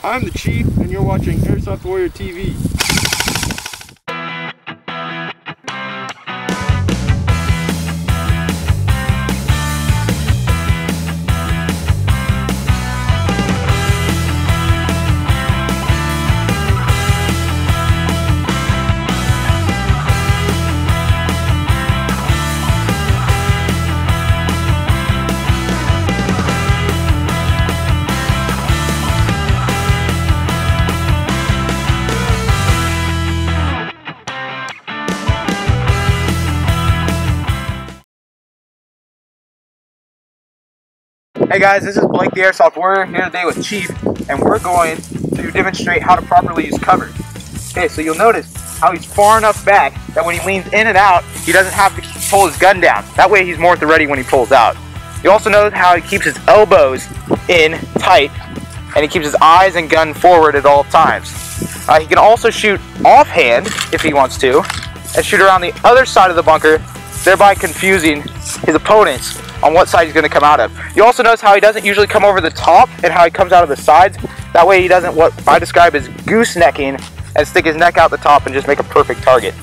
I'm the Chief, and you're watching Airsoft Warrior TV. Hey guys, this is Blake the Airsoft Warrior here today with Chief, and we're going to demonstrate how to properly use cover. Okay, so you'll notice how he's far enough back that when he leans in and out, he doesn't have to pull his gun down. That way he's more at the ready when he pulls out. You also notice how he keeps his elbows in tight, and he keeps his eyes and gun forward at all times. He can also shoot offhand if he wants to, and shoot around the other side of the bunker, thereby confusing his opponents on what side he's going to come out of. You also notice how he doesn't usually come over the top and how he comes out of the sides. That way he doesn't what I describe as goosenecking and stick his neck out the top and just make a perfect target.